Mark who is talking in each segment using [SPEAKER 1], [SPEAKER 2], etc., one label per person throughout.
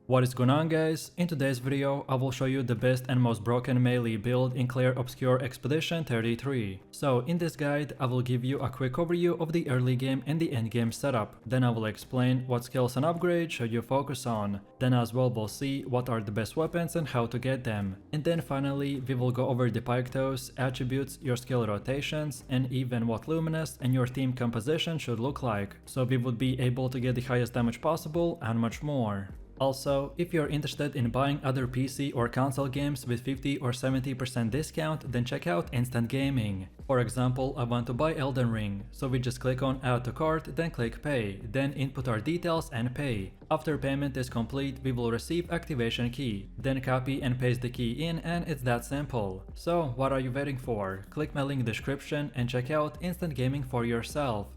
[SPEAKER 1] What is going on, guys? In today's video I will show you the best and most broken melee build in Clair Obscure Expedition 33. So in this guide I will give you a quick overview of the early game and the end game setup. Then I will explain what skills and upgrades should you focus on. Then as well we'll see what are the best weapons and how to get them. And then finally we will go over the pictos, attributes, your skill rotations, and even what luminas and your team composition should look like, so we would be able to get the highest damage possible and much more. Also, if you're interested in buying other PC or console games with 50 or 70% discount, then check out Instant Gaming. For example, I want to buy Elden Ring, so we just click on Add to Cart, then click Pay, then input our details and pay. After payment is complete, we will receive activation key, then copy and paste the key in, and it's that simple. So what are you waiting for? Click my link description and check out Instant Gaming for yourself.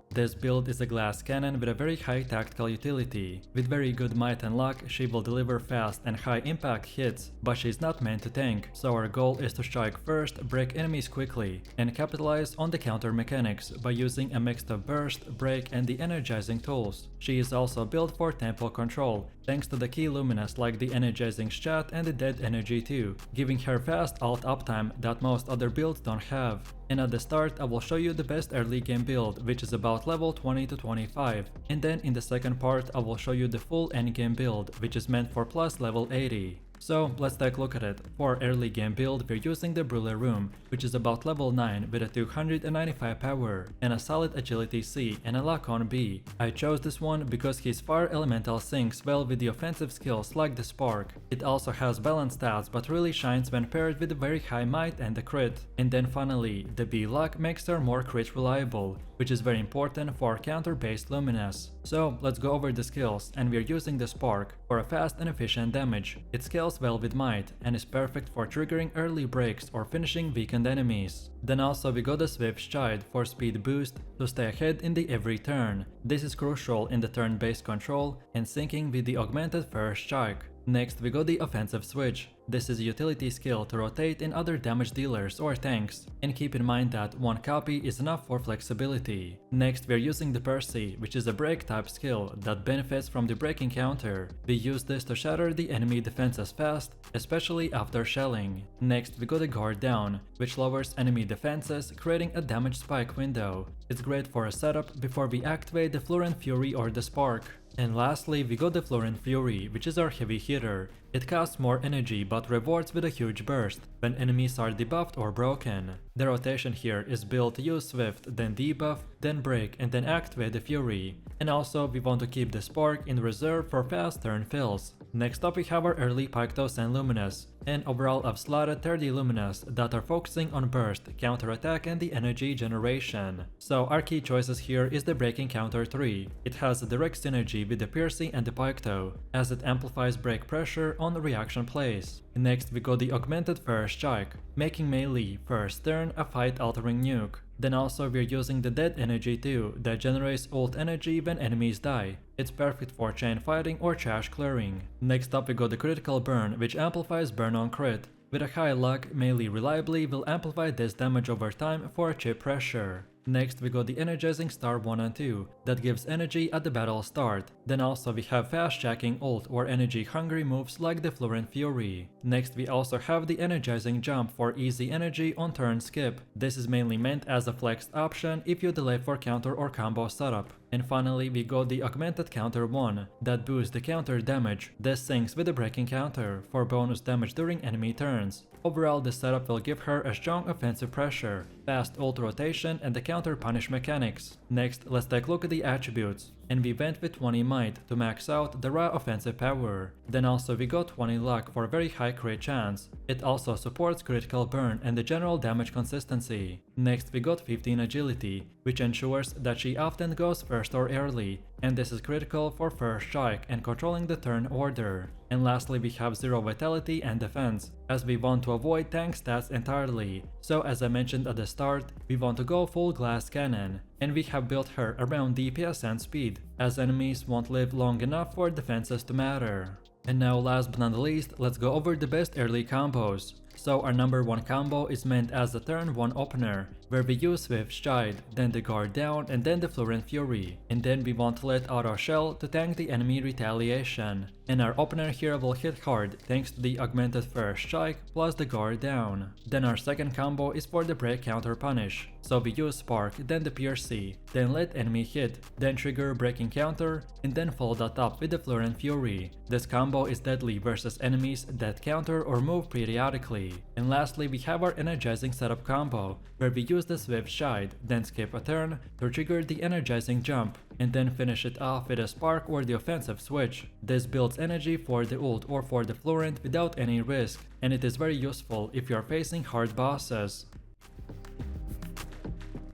[SPEAKER 1] This build is a glass cannon with a very high tactical utility. With very good might and luck, she will deliver fast and high impact hits, but she's not meant to tank, so our goal is to strike first, break enemies quickly, and capitalize on the counter mechanics by using a mix of burst, break, and the energizing tools. She is also built for tempo control, thanks to the key luminas like the energizing shot and the dead energy too, giving her fast alt uptime that most other builds don't have. And at the start I will show you the best early game build, which is about level 20 to 25, and then in the second part I will show you the full end game build, which is meant for plus level 80. So let's take a look at it. For early game build we're using the Brûler Room, which is about level 9 with a 295 power and a solid agility C and a lock on B. I chose this one because his fire elemental syncs well with the offensive skills like the Spark. It also has balanced stats but really shines when paired with a very high might and the crit. And then finally, the B lock makes her more crit reliable, which is very important for counter based luminas. So let's go over the skills, and we're using the Spark for a fast and efficient damage. It scales well with might and is perfect for triggering early breaks or finishing weakened enemies. Then also we got the Swift Stride for speed boost to stay ahead in the every turn. This is crucial in the turn-based control and syncing with the augmented first strike. Next we got the Offensive Switch. This is a utility skill to rotate in other damage dealers or tanks, and keep in mind that one copy is enough for flexibility. Next we are using the Percy, which is a break type skill that benefits from the breaking counter. We use this to shatter the enemy defenses fast, especially after shelling. Next we got the Guard Down, which lowers enemy defenses, creating a damage spike window. It's great for a setup before we activate the Fluent Fury or the Spark. And lastly we got the Fluent Fury, which is our heavy hitter. It costs more energy but rewards with a huge burst when enemies are debuffed or broken. The rotation here is built to use Swift, then debuff, then break, and then activate the Fury. And also we want to keep the Spark in reserve for fast turn fills. Next up we have our early pictos and luminas, and overall I've slotted 30 luminas that are focusing on burst, counter attack, and the energy generation. So our key choices here is the breaking counter 3. It has a direct synergy with the piercing and the picto, as it amplifies break pressure on reaction plays. Next we got the augmented first strike, making melee first turn a fight altering nuke. Then also we're using the dead energy too, that generates ult energy when enemies die. It's perfect for chain fighting or trash clearing. Next up we got the critical burn, which amplifies burn on crit. With a high luck, melee reliably will amplify this damage over time for a chip pressure. Next we got the energizing star 1 and 2 that gives energy at the battle start. Then also we have fast jacking ult or energy hungry moves like the Fluent Fury. Next we also have the energizing jump for easy energy on turn skip. This is mainly meant as a flexed option if you delay for counter or combo setup. And finally we got the augmented counter 1 that boosts the counter damage. This syncs with the breaking counter for bonus damage during enemy turns. Overall this setup will give her a strong offensive pressure, fast ult rotation, and the counter punish mechanics. Next let's take a look at the attributes, and we went with 20 might to max out the raw offensive power. Then also we got 20 luck for a very high crit chance. It also supports critical burn and the general damage consistency. Next we got 15 agility, which ensures that she often goes first or early, and this is critical for first strike and controlling the turn order. And lastly we have 0 vitality and defense, as we want to avoid tank stats entirely. So as I mentioned at the start, we want to go full glass cannon, and we have built her around DPS and speed, as enemies won't live long enough for defenses to matter. And now last but not least, let's go over the best early combos. So our number 1 combo is meant as the turn 1 opener, where we use Swift Stride, then the Guard Down, and then the Fluent Fury. And then we want to let out our shell to tank the enemy retaliation. And our opener here will hit hard thanks to the augmented First Strike plus the Guard Down. Then our second combo is for the Break Counter Punish. So we use Spark, then the Piercy, then let enemy hit, then trigger Breaking Counter, and then follow that up with the Fluent Fury. This combo is deadly versus enemies that counter or move periodically. And lastly, we have our Energizing Setup combo, where we use the Swift Stride, then skip a turn to trigger the Energizing Jump, and then finish it off with a Spark or the Offensive Switch. This builds energy for the ult or for the Fluent without any risk, and it is very useful if you are facing hard bosses.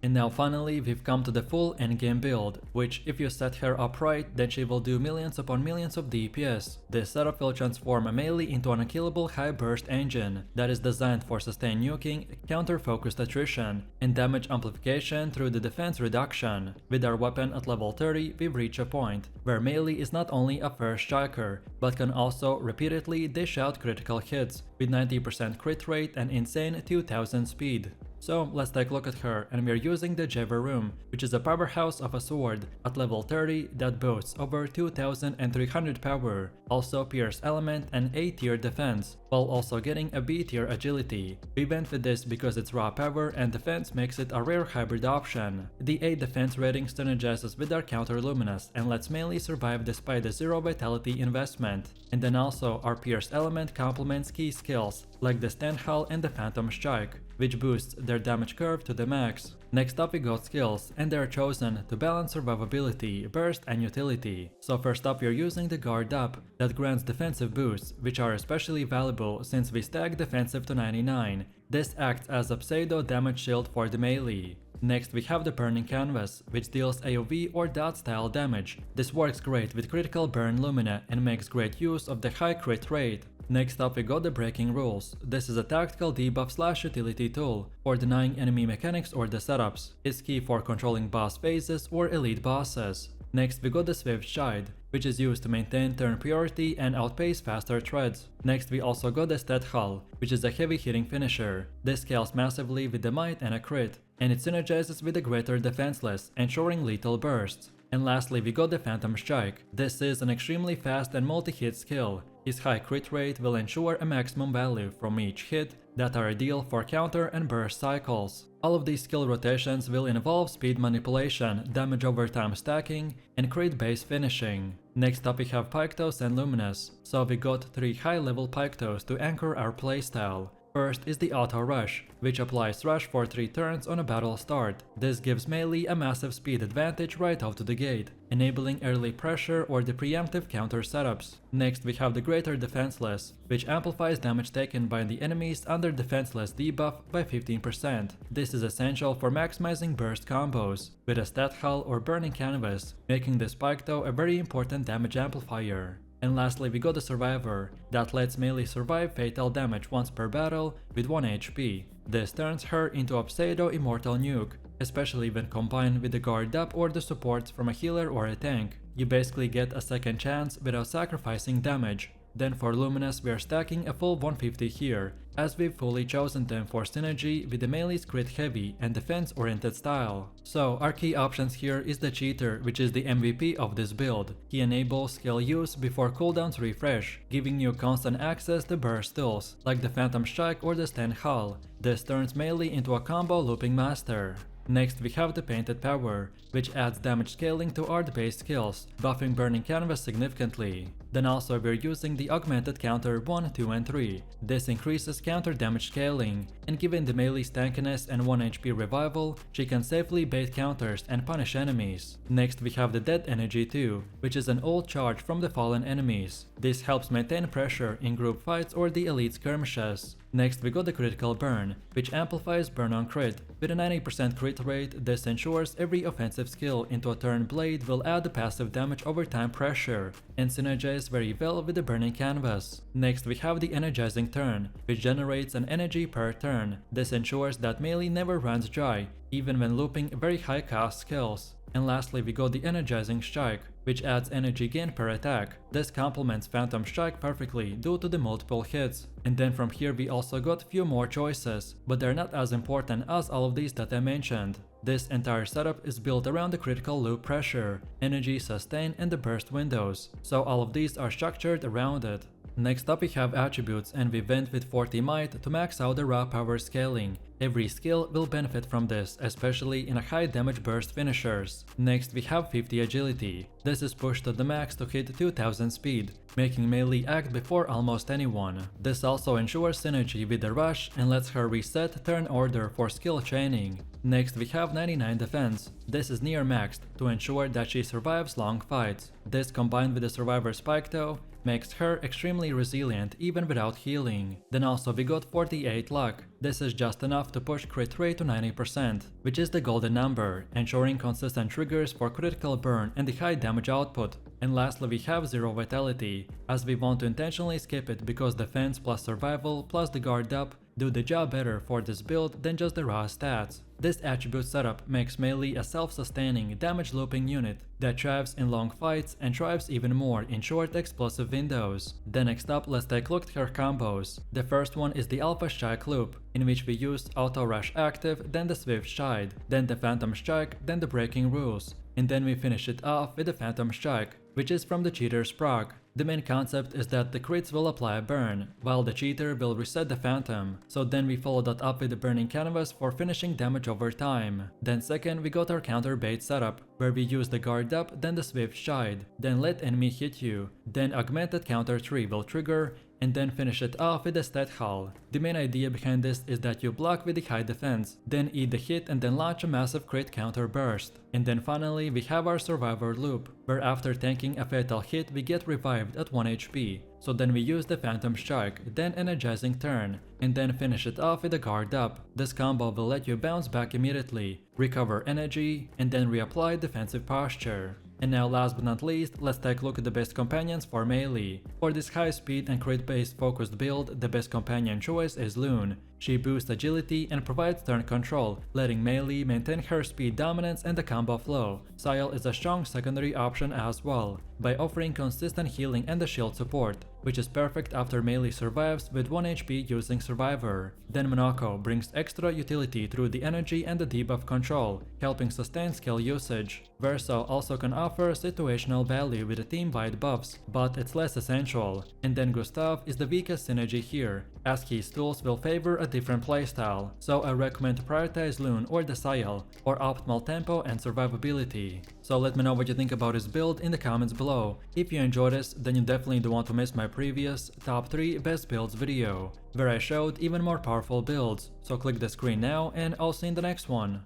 [SPEAKER 1] And now finally we've come to the full endgame build, which if you set her up right, then she will do millions upon millions of DPS. This setup will transform a Maelle into an unkillable high burst engine that is designed for sustained nuking, counter-focused attrition, and damage amplification through the defense reduction. With our weapon at level 30, we've reached a point where Maelle is not only a first striker, but can also repeatedly dish out critical hits with 90% crit rate and insane 2000 speed. So let's take a look at her, and we're using the Javer Room, which is a powerhouse of a sword at level 30 that boasts over 2300 power, also Pierce Element and A tier defense, while also getting a B tier agility. We went with this because its raw power and defense makes it a rare hybrid option. The A defense rating synergizes with our counter luminas and lets Maelle survive despite the zero vitality investment. And then also our Pierce Element complements key skills like the Stand Hull and the Phantom Strike, which boosts their damage curve to the max. Next up we got skills, and they are chosen to balance survivability, burst and utility. So first up we are using the Guard Up that grants defensive boosts, which are especially valuable since we stack defensive to 99. This acts as a pseudo damage shield for the Maelle. Next we have the Burning Canvas, which deals AoV or dot style damage. This works great with critical burn lumina and makes great use of the high crit rate. Next up we got the Breaking Rules. This is a tactical debuff / utility tool for denying enemy mechanics or the setups. It's key for controlling boss phases or elite bosses. Next we got the Swift Stride, which is used to maintain turn priority and outpace faster threads. Next we also got the Stand Hull, which is a heavy hitting finisher. This scales massively with the might and a crit, and it synergizes with the greater defenseless, ensuring lethal bursts. And lastly we got the Phantom Strike. This is an extremely fast and multi-hit skill. His high crit rate will ensure a maximum value from each hit that are ideal for counter and burst cycles. All of these skill rotations will involve speed manipulation, damage over time stacking, and crit base finishing. Next up we have Pictos and Luminas. So we got 3 high level Pictos to anchor our playstyle. First is the Auto Rush, which applies Rush for 3 turns on a battle start. This gives Maelle a massive speed advantage right out to the gate, enabling early pressure or the preemptive counter setups. Next we have the Greater Defenseless, which amplifies damage taken by the enemies under Defenseless debuff by 15%. This is essential for maximizing burst combos with a Stat Hull or Burning Canvas, making this Picto a very important damage amplifier. And lastly we got the Survivor, that lets Maelle survive fatal damage once per battle with 1 HP. This turns her into a pseudo immortal nuke, especially when combined with the Guard Up or the supports from a healer or a tank. You basically get a second chance without sacrificing damage. Then for Luminous we are stacking a full 150 here, as we've fully chosen them for synergy with the Maelle's crit heavy and defense oriented style. So our key options here is the Cheater, which is the MVP of this build. He enables skill use before cooldowns refresh, giving you constant access to burst tools, like the Phantom Strike or the Stand Hull. This turns Maelle into a combo looping master. Next we have the Painted Power, which adds damage scaling to art-based skills, buffing Burning Canvas significantly. Then also we're using the Augmented Counter 1, 2 and 3. This increases counter damage scaling, and given the Maelle's tankiness and 1 HP revival, she can safely bait counters and punish enemies. Next we have the Dead Energy 2, which is an ult charge from the fallen enemies. This helps maintain pressure in group fights or the elite skirmishes. Next we got the Critical Burn, which amplifies burn on crit. With a 90% crit rate, this ensures every offensive skill into a turn blade will add the passive damage over time pressure, and synergize very well with the Burning Canvas. Next we have the Energizing Turn, which generates an energy per turn. This ensures that Maelle never runs dry, even when looping very high cost skills. And lastly we got the Energizing Strike, which adds energy gain per attack. This complements Phantom Strike perfectly due to the multiple hits. And then from here we also got few more choices, but they're not as important as all of these that I mentioned. This entire setup is built around the critical loop pressure, energy sustain and the burst windows, so all of these are structured around it. Next up we have attributes, and we went with 40 might to max out the raw power scaling. Every skill will benefit from this, especially in a high damage burst finishers. Next we have 50 agility. This is pushed to the max to hit 2000 speed, making Maelle act before almost anyone. This also ensures synergy with the rush and lets her reset turn order for skill chaining. Next we have 99 defense. This is near maxed to ensure that she survives long fights. This combined with the survivor's picto makes her extremely resilient even without healing. Then also we got 48 luck. This is just enough to push crit rate to 90%, which is the golden number, ensuring consistent triggers for critical burn and the high damage output. And lastly we have 0 vitality, as we want to intentionally skip it because defense plus survival plus the guard up do the job better for this build than just the raw stats. This attribute setup makes Maelle a self-sustaining damage looping unit that thrives in long fights and thrives even more in short explosive windows. Then next up let's take a look at her combos. The first one is the Alpha Strike loop, in which we used Auto Rush active, then the Swift Stride, then the Phantom Strike, then the Breaking Rules. And then we finish it off with the Phantom Strike, which is from the Cheater's proc. The main concept is that the crits will apply a burn, while the cheater will reset the Phantom. So then we follow that up with the Burning Canvas for finishing damage over time. Then second we got our counter bait setup, where we use the guard up, then the Swift Stride, then let enemy hit you, then Augmented Counter 3 will trigger, and then finish it off with the Stat Haul. The main idea behind this is that you block with the high defense, then eat the hit and then launch a massive crit counter burst. And then finally we have our Survivor loop, where after tanking a fatal hit we get revived at 1 HP. So then we use the Phantom Strike, then Energizing Turn, and then finish it off with a guard up. This combo will let you bounce back immediately, recover energy, and then reapply defensive posture. And now last but not least, let's take a look at the best companions for Maelle. For this high speed and crit based focused build, the best companion choice is Lune. She boosts agility and provides turn control, letting Maelle maintain her speed dominance and the combo flow. Maelle is a strong secondary option as well, by offering consistent healing and the shield support, which is perfect after Maelle survives with 1 HP using Survivor. Then Monoko brings extra utility through the energy and the debuff control, helping sustain skill usage. Verso also can offer situational value with the team-wide buffs, but it's less essential. And then Gustav is the weakest synergy here, as his tools will favor a different playstyle, so I recommend to prioritize Lune or the Maelle for optimal tempo and survivability. So let me know what you think about this build in the comments below. If you enjoyed this, then you definitely don't want to miss my previous top 3 best builds video, where I showed even more powerful builds, so click the screen now and I'll see you in the next one.